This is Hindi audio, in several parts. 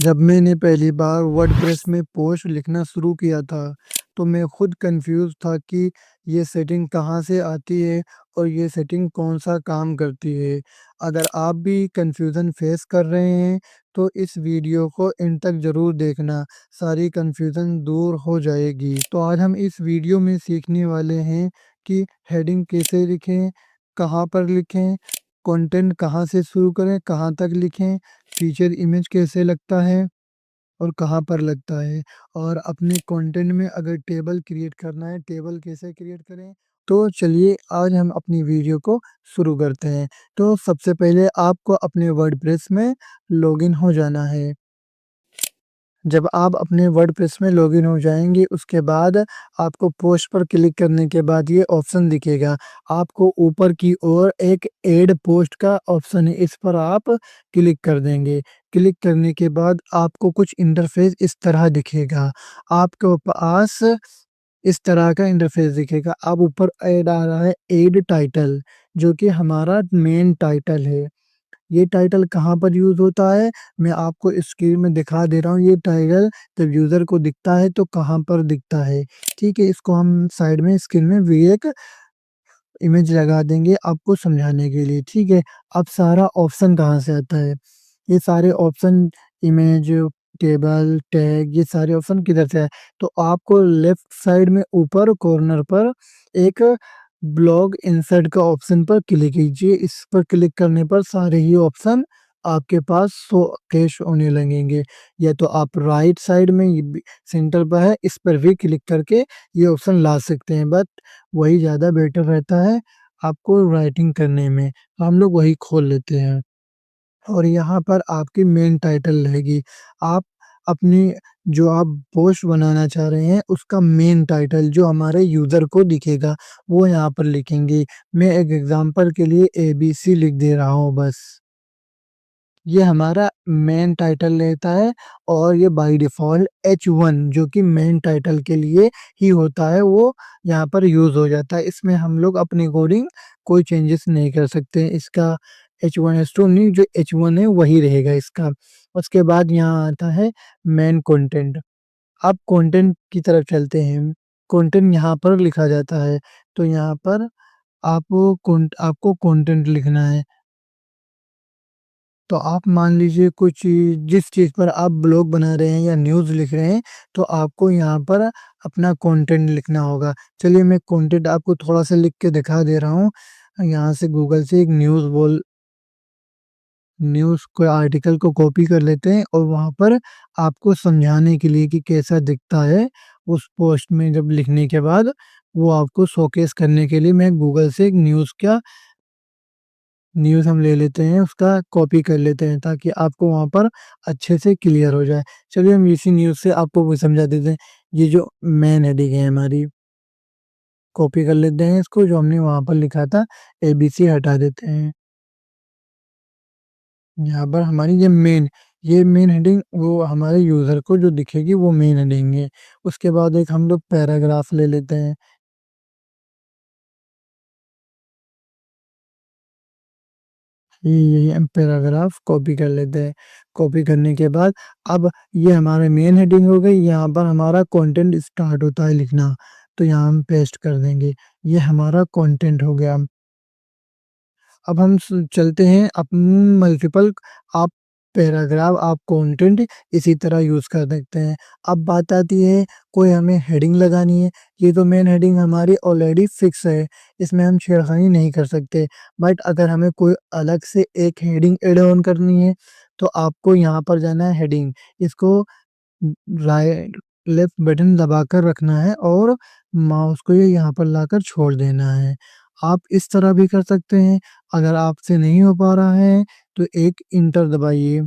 जब मैंने पहली बार वर्डप्रेस में पोस्ट लिखना शुरू किया था, तो मैं खुद कन्फ्यूज़ था कि ये सेटिंग कहाँ से आती है और ये सेटिंग कौन-सा काम करती है। अगर आप भी कन्फ्यूज़न फेस कर रहे हैं, तो इस वीडियो को एंड तक ज़रूर देखना, सारी कन्फ्यूज़न दूर हो जाएगी। तो आज हम इस वीडियो में सीखने वाले हैं कि हेडिंग कैसे लिखें, कहाँ पर लिखें, कंटेंट कहाँ से शुरू करें, कहाँ तक लिखें, फीचर इमेज कैसे लगता है और कहाँ पर लगता है, और अपने कंटेंट में अगर टेबल क्रिएट करना है, टेबल कैसे क्रिएट करें। तो चलिए आज हम अपनी वीडियो को शुरू करते हैं। तो सबसे पहले आपको अपने वर्डप्रेस में लॉगिन हो जाना है। जब आप अपने वर्डप्रेस में लॉगिन हो जाएँगे, उसके बाद आपको पोस्ट पर क्लिक करने के बाद ये ऑप्शन दिखेगा। आपको ऊपर की ओर एक ऐड पोस्ट का ऑप्शन है, इस पर आप क्लिक कर देंगे। क्लिक करने के बाद आपको कुछ इंटरफ़ेस इस तरह दिखेगा। आपके पास इस तरह का इंटरफ़ेस दिखेगा। अब ऊपर ऐड आ रहा है, ऐड टाइटल, जो कि हमारा मेन टाइटल है। ये टाइटल कहाँ पर यूज़ होता है, मैं आपको स्क्रीन में दिखा दे रहा हूँ। ये टाइटल जब यूज़र को दिखता है तो कहाँ पर दिखता है, ठीक है? इसको हम साइड में स्क्रीन में भी एक इमेज लगा देंगे आपको समझाने के लिए, ठीक है? अब सारा ऑप्शन कहाँ से आता है? ये सारे ऑप्शन, इमेज, टेबल, टैग, ये सारे ऑप्शन किधर से आए? तो आपको लेफ्ट साइड में ऊपर कॉर्नर पर एक ब्लॉग इंसर्ट का ऑप्शन पर क्लिक कीजिए। इस पर क्लिक करने पर सारे ही ऑप्शन आपके पास शोकेस होने लगेंगे। या तो आप राइट साइड में ये बी सेंटर पर है, इस पर भी क्लिक करके ये ऑप्शन ला सकते हैं, बट वही ज़्यादा बेटर रहता है आपको राइटिंग करने में। तो हम लोग वही खोल लेते हैं। और यहाँ पर आपकी मेन टाइटल रहेगी। आप अपनी जो आप पोस्ट बनाना चाह रहे हैं, उसका मेन टाइटल जो हमारे यूज़र को दिखेगा, वो यहाँ पर लिखेंगे। मैं एक एग्ज़ाम्पल के लिए एबीसी लिख दे रहा हूँ बस। ये हमारा मेन टाइटल रहता है और ये बाय डिफ़ॉल्ट H1 जो कि मेन टाइटल के लिए ही होता है, वो यहाँ पर यूज़ हो जाता है। इसमें हम लोग अपने अकॉर्डिंग कोई चेंजेस नहीं कर सकते। इसका H1 H2 नहीं, जो H1 है वही रहेगा इसका। उसके बाद यहाँ आता है मेन कंटेंट। अब कंटेंट की तरफ चलते हैं। कंटेंट यहाँ पर लिखा जाता है, तो यहाँ पर आपको कंटेंट लिखना है। तो आप मान लीजिए कुछ जिस चीज़ पर आप ब्लॉग बना रहे हैं या न्यूज़ लिख रहे हैं, तो आपको यहाँ पर अपना कंटेंट लिखना होगा। चलिए मैं कंटेंट आपको थोड़ा-सा लिख के दिखा दे रहा हूँ। यहाँ से गूगल से एक न्यूज़ को आर्टिकल को कॉपी कर लेते हैं और वहाँ पर आपको समझाने के लिए कि कैसा दिखता है, उस पोस्ट में जब लिखने के बाद, वो आपको शोकेस करने के लिए मैं गूगल से एक न्यूज़ हम ले लेते हैं, उसका कॉपी कर लेते हैं ताकि आपको वहाँ पर अच्छे से क्लियर हो जाए। चलिए हम इसी न्यूज़ से आपको वो समझा देते हैं। ये जो मेन हेडिंग है हमारी, कॉपी कर लेते हैं इसको, जो हमने वहाँ पर लिखा था एबीसी हटा देते हैं। यहाँ पर हमारी ये मेन हेडिंग वो हमारे यूज़र को जो दिखेगी वो मेन हेडिंग है। उसके बाद एक हम लोग पैराग्राफ ले लेते हैं। यही हम पैराग्राफ कॉपी कर लेते हैं। कॉपी करने के बाद अब ये हमारा मेन हेडिंग हो गई, यहाँ पर हमारा कंटेंट स्टार्ट होता है लिखना, तो यहाँ हम पेस्ट कर देंगे। ये हमारा कंटेंट हो गया। अब हम चलते हैं मल्टीपल आप पैराग्राफ, आप कंटेंट इसी तरह यूज़ कर सकते हैं। अब बात आती है कोई हमें हेडिंग लगानी है। ये तो मेन हेडिंग हमारी ऑलरेडी फिक्स है, इसमें हम छेड़खानी नहीं कर सकते। बट अगर हमें कोई अलग से एक हेडिंग ऐड ऑन करनी है, तो आपको यहाँ पर जाना है हेडिंग, इसको राइट लेफ्ट बटन दबाकर रखना है और माउस को ये यहाँ पर लाकर छोड़ देना है। आप इस तरह भी कर सकते हैं। अगर आपसे नहीं हो पा रहा है, तो एक इंटर दबाइए।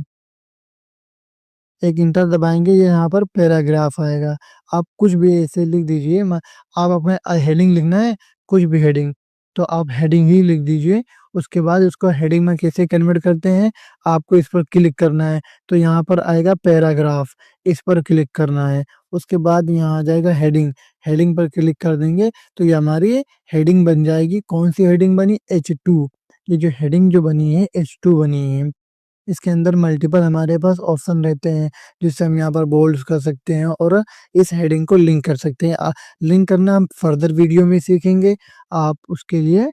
एक इंटर दबाएँगे, ये यहाँ पर पैराग्राफ आएगा। आप कुछ भी ऐसे लिख दीजिए, आप अपना हेडिंग लिखना है, कुछ भी हेडिंग, तो आप हेडिंग ही लिख दीजिए। उसके बाद उसको हेडिंग में कैसे कन्वर्ट करते हैं, आपको इस पर क्लिक करना है, तो यहाँ पर आएगा पैराग्राफ, इस पर क्लिक करना है। उसके बाद यहाँ आ जाएगा हेडिंग, हेडिंग पर क्लिक कर देंगे, तो ये हमारी हेडिंग बन जाएगी। कौन-सी हेडिंग बनी? H2। ये जो हेडिंग जो बनी है, H2 बनी है। इसके अंदर मल्टीपल हमारे पास ऑप्शन रहते हैं, जिससे हम यहाँ पर बोल्ड कर सकते हैं और इस हेडिंग को लिंक कर सकते हैं। लिंक करना हम फर्दर वीडियो में सीखेंगे। आप उसके लिए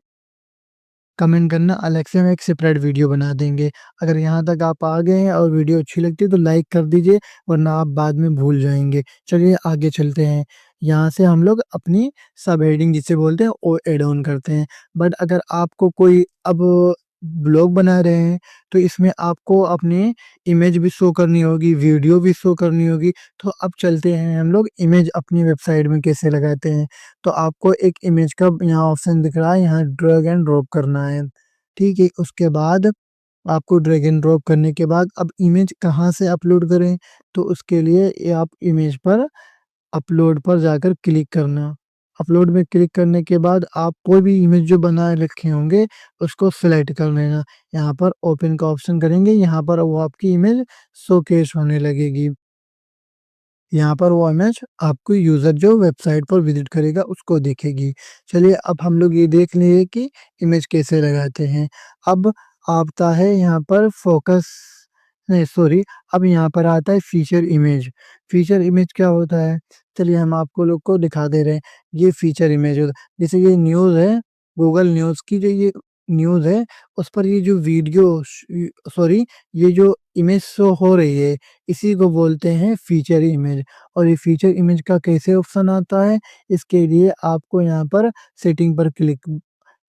कमेंट करना, अलग से हम एक सेपरेट वीडियो बना देंगे। अगर यहाँ तक आप आ गए हैं और वीडियो अच्छी लगती है तो लाइक कर दीजिए, वरना आप बाद में भूल जाएँगे। चलिए आगे चलते हैं। यहाँ से हम लोग अपनी सब हेडिंग जिसे बोलते हैं वो ऐड ऑन करते हैं। बट अगर आपको कोई अब ब्लॉग बना रहे हैं तो इसमें आपको अपनी इमेज भी शो करनी होगी, वीडियो भी शो करनी होगी। तो अब चलते हैं हम लोग इमेज अपनी वेबसाइट में कैसे लगाते हैं। तो आपको एक इमेज का यहाँ ऑप्शन दिख रहा है, यहाँ ड्रैग एंड ड्रॉप करना है। ठीक है, उसके बाद आपको ड्रैग एंड ड्रॉप करने के बाद अब इमेज कहाँ से अपलोड करें, तो उसके लिए ये आप इमेज पर अपलोड पर जाकर क्लिक करना। अपलोड में क्लिक करने के बाद आप कोई भी इमेज जो बनाए रखे होंगे उसको सिलेक्ट कर लेना। यहाँ पर ओपन का ऑप्शन करेंगे, यहाँ पर वो आपकी इमेज शोकेस होने लगेगी। यहाँ पर वो इमेज आपको यूज़र जो वेबसाइट पर विज़िट करेगा उसको दिखेगी। चलिए अब हम लोग ये देख लिए कि इमेज कैसे लगाते हैं। अब आता है यहाँ पर फ़ोकस, नहीं सॉरी, अब यहाँ पर आता है फ़ीचर इमेज। फ़ीचर इमेज क्या होता है? चलिए हम आपको लोग को दिखा दे रहे हैं। ये फ़ीचर इमेज होता है। जैसे ये न्यूज़ है, गूगल न्यूज़ की जो ये न्यूज़ है, उस पर ये जो वीडियो सॉरी, ये जो इमेज शो हो रही है, इसी को बोलते हैं फ़ीचर इमेज। और ये फ़ीचर इमेज का कैसे ऑप्शन आता है, इसके लिए आपको यहाँ पर सेटिंग पर क्लिक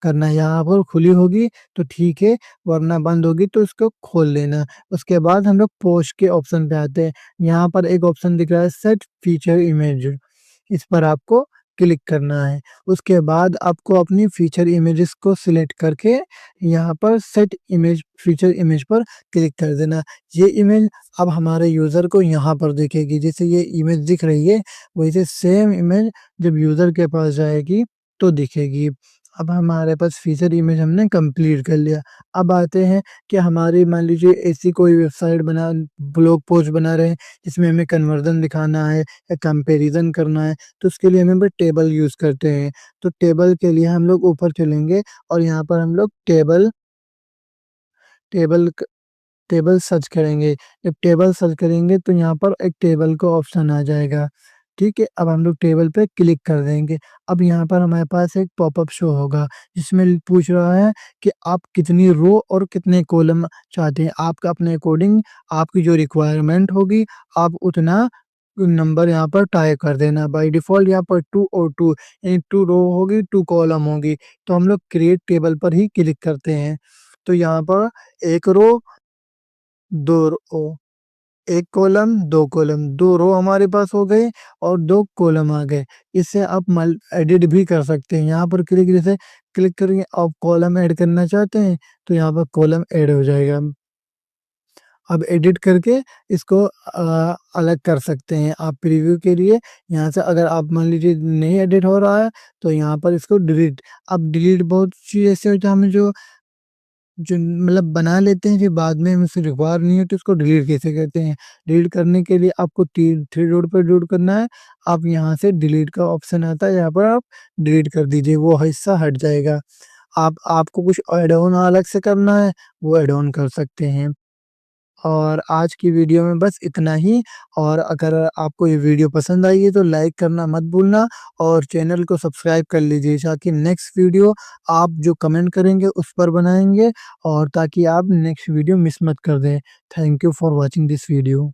करना है। यहाँ पर खुली होगी तो ठीक है, वरना बंद होगी तो इसको खोल लेना। उसके बाद हम लोग पोस्ट के ऑप्शन पे आते हैं। यहाँ पर एक ऑप्शन दिख रहा है सेट फ़ीचर इमेज, इस पर आपको क्लिक करना है। उसके बाद आपको अपनी फ़ीचर इमेजेस को सिलेक्ट करके यहाँ पर सेट इमेज फ़ीचर इमेज पर क्लिक कर देना। ये इमेज अब हमारे यूज़र को यहाँ पर दिखेगी। जैसे ये इमेज दिख रही है, वैसे सेम इमेज जब यूज़र के पास जाएगी तो दिखेगी। अब हमारे पास फ़ीचर इमेज हमने कंप्लीट कर लिया। अब आते हैं कि हमारी मान लीजिए ऐसी कोई वेबसाइट बना ब्लॉग पोस्ट बना रहे हैं, जिसमें हमें कन्वर्जन दिखाना है या कंपैरिज़न करना है, तो उसके लिए हम टेबल यूज़ करते हैं। तो टेबल के लिए हम लोग ऊपर चलेंगे और यहाँ पर हम लोग टेबल टेबल क टेबल सर्च करेंगे। जब टेबल सर्च करेंगे तो यहाँ पर एक टेबल का ऑप्शन आ जाएगा। ठीक है, अब हम लोग टेबल पे क्लिक कर देंगे। अब यहाँ पर हमारे पास एक पॉपअप शो होगा, जिसमें पूछ रहा है कि आप कितनी रो और कितने कॉलम चाहते हैं। आपका अपने अकॉर्डिंग आपकी जो रिक्वायरमेंट होगी, आप उतना नंबर यहाँ पर टाइप कर देना। बाय डिफ़ॉल्ट यहाँ पर 2 और 2 यानी 2 रो होगी, 2 कॉलम होगी। तो हम लोग क्रिएट टेबल पर ही क्लिक करते हैं। तो यहाँ पर 1 रो, 2 रो, 1 कॉलम, 2 कॉलम, 2 रो हमारे पास हो गए और 2 कॉलम आ गए। इससे आप मल एडिट भी कर सकते हैं। यहाँ पर जैसे क्लिक करेंगे, आप कॉलम ऐड करना चाहते हैं, तो यहाँ पर कॉलम ऐड हो जाएगा। अब एडिट करके इसको अलग कर सकते हैं आप प्रीव्यू के लिए। यहाँ से अगर आप मान लीजिए नहीं एडिट हो रहा है, तो यहाँ पर इसको डिलीट। अब डिलीट बहुत चीज़ ऐसे होता है, हमें जो जो मतलब बना लेते हैं, फिर बाद में हमें उसे रिक्वायर नहीं है तो उसको डिलीट कैसे करते हैं। डिलीट करने के लिए आपको ती 3 डॉट पर डिलीट करना है। आप यहाँ से डिलीट का ऑप्शन आता है, यहाँ पर आप डिलीट कर दीजिए, वो हिस्सा हट जाएगा। आपको कुछ ऐड ऑन अलग से करना है, वो ऐड ऑन कर सकते हैं। और आज की वीडियो में बस इतना ही। और अगर आपको ये वीडियो पसंद आई है तो लाइक करना मत भूलना और चैनल को सब्सक्राइब कर लीजिए, ताकि नेक्स्ट वीडियो आप जो कमेंट करेंगे उस पर बनाएँगे और ताकि आप नेक्स्ट वीडियो मिस मत कर दें। Thank you for watching this video.